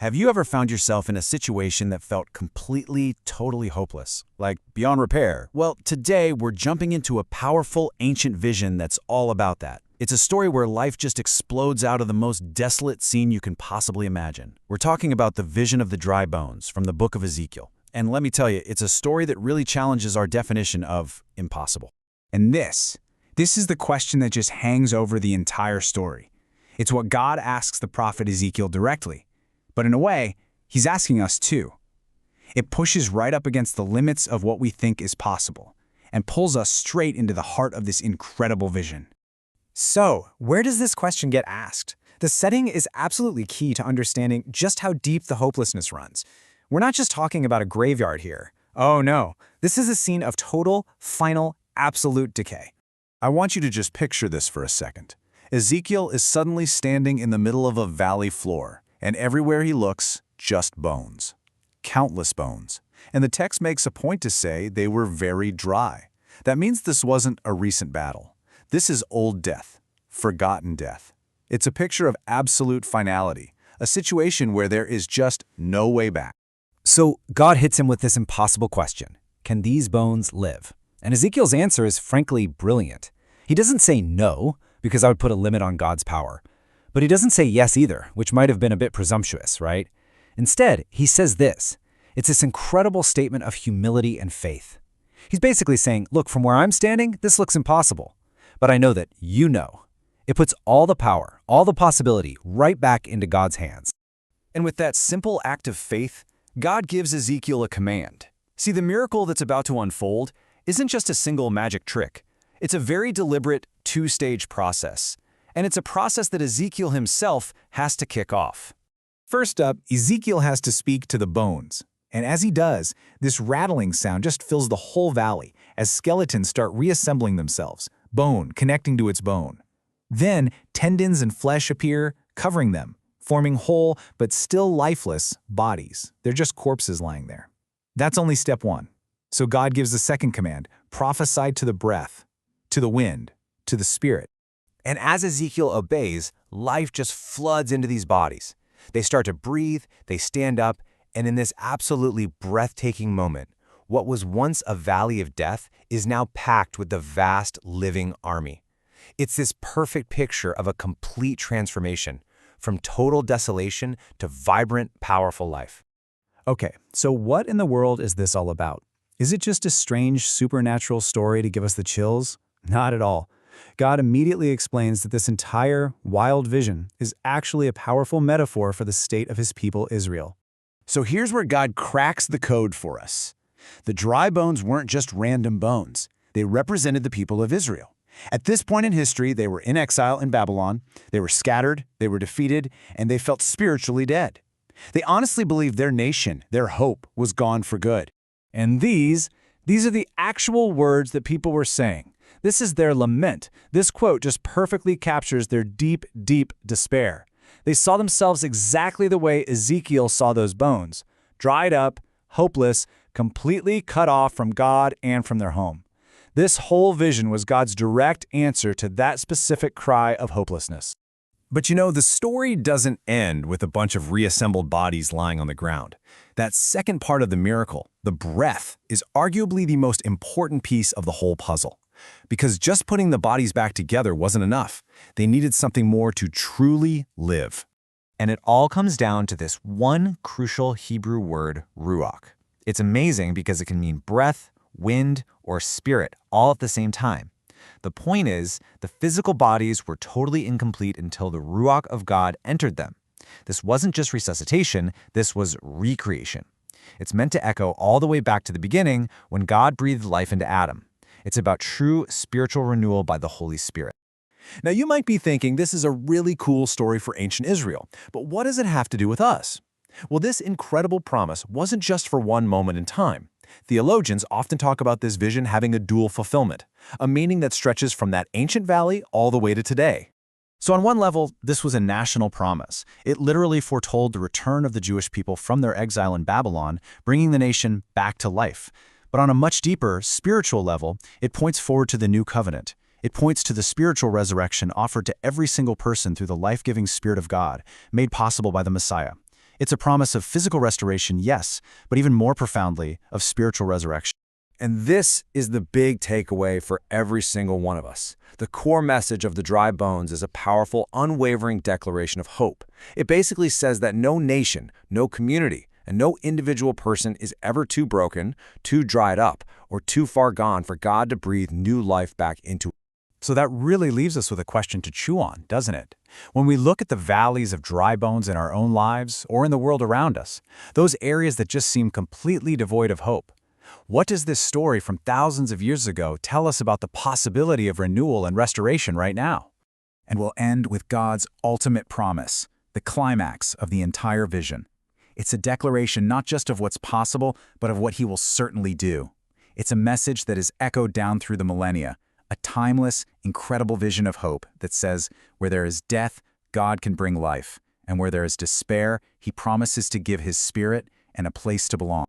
Have you ever found yourself in a situation that felt completely, totally hopeless, like beyond repair? Well, today we're jumping into a powerful, ancient vision that's all about that. It's a story where life just explodes out of the most desolate scene you can possibly imagine. We're talking about the vision of the dry bones from the book of Ezekiel. And let me tell you, it's a story that really challenges our definition of impossible. And this is the question that just hangs over the entire story. It's what God asks the prophet Ezekiel directly. But in a way, he's asking us too. It pushes right up against the limits of what we think is possible and pulls us straight into the heart of this incredible vision. So, where does this question get asked? The setting is absolutely key to understanding just how deep the hopelessness runs. We're not just talking about a graveyard here. Oh no, this is a scene of total, final, absolute decay. I want you to just picture this for a second. Ezekiel is suddenly standing in the middle of a valley floor, and everywhere he looks, just bones. Countless bones. And the text makes a point to say they were very dry. That means this wasn't a recent battle. This is old death, forgotten death. It's a picture of absolute finality, a situation where there is just no way back. So God hits him with this impossible question. Can these bones live? And Ezekiel's answer is frankly brilliant. He doesn't say no, because I would put a limit on God's power. But he doesn't say yes either, which might have been a bit presumptuous, right? Instead, he says this. It's this incredible statement of humility and faith. He's basically saying, look, from where I'm standing, this looks impossible. But I know that you know. It puts all the power, all the possibility right back into God's hands. And with that simple act of faith, God gives Ezekiel a command. See, the miracle that's about to unfold isn't just a single magic trick. It's a very deliberate, two-stage process. And it's a process that Ezekiel himself has to kick off. First up, Ezekiel has to speak to the bones. And as he does, this rattling sound just fills the whole valley as skeletons start reassembling themselves, bone connecting to its bone. Then, tendons and flesh appear, covering them, forming whole but still lifeless bodies. They're just corpses lying there. That's only step one. So God gives the second command, prophesy to the breath, to the wind, to the spirit. And as Ezekiel obeys, life just floods into these bodies. They start to breathe, they stand up, and in this absolutely breathtaking moment, what was once a valley of death is now packed with the vast living army. It's this perfect picture of a complete transformation, from total desolation to vibrant, powerful life. Okay, so what in the world is this all about? Is it just a strange supernatural story to give us the chills? Not at all. God immediately explains that this entire wild vision is actually a powerful metaphor for the state of his people Israel. So here's where God cracks the code for us. The dry bones weren't just random bones. They represented the people of Israel. At this point in history, they were in exile in Babylon, they were scattered, they were defeated, and they felt spiritually dead. They honestly believed their nation, their hope, was gone for good. And these are the actual words that people were saying. This is their lament. This quote just perfectly captures their deep, deep despair. They saw themselves exactly the way Ezekiel saw those bones, dried up, hopeless, completely cut off from God and from their home. This whole vision was God's direct answer to that specific cry of hopelessness. But you know, the story doesn't end with a bunch of reassembled bodies lying on the ground. That second part of the miracle, the breath, is arguably the most important piece of the whole puzzle. Because just putting the bodies back together wasn't enough. They needed something more to truly live. And it all comes down to this one crucial Hebrew word, ruach. It's amazing because it can mean breath, wind, or spirit all at the same time. The point is, the physical bodies were totally incomplete until the ruach of God entered them. This wasn't just resuscitation, this was recreation. It's meant to echo all the way back to the beginning when God breathed life into Adam. It's about true spiritual renewal by the Holy Spirit. Now you might be thinking this is a really cool story for ancient Israel, but what does it have to do with us? Well, this incredible promise wasn't just for one moment in time. Theologians often talk about this vision having a dual fulfillment, a meaning that stretches from that ancient valley all the way to today. So on one level, this was a national promise. It literally foretold the return of the Jewish people from their exile in Babylon, bringing the nation back to life. But on a much deeper, spiritual level, it points forward to the new covenant. It points to the spiritual resurrection offered to every single person through the life-giving Spirit of God, made possible by the Messiah. It's a promise of physical restoration, yes, but even more profoundly, of spiritual resurrection. And this is the big takeaway for every single one of us. The core message of the dry bones is a powerful, unwavering declaration of hope. It basically says that no nation, no community, and no individual person is ever too broken, too dried up, or too far gone for God to breathe new life back into it. So that really leaves us with a question to chew on, doesn't it? When we look at the valleys of dry bones in our own lives or in the world around us, those areas that just seem completely devoid of hope, what does this story from thousands of years ago tell us about the possibility of renewal and restoration right now? And we'll end with God's ultimate promise, the climax of the entire vision. It's a declaration not just of what's possible, but of what He will certainly do. It's a message that is echoed down through the millennia, a timeless, incredible vision of hope that says, where there is death, God can bring life, and where there is despair, He promises to give His Spirit and a place to belong.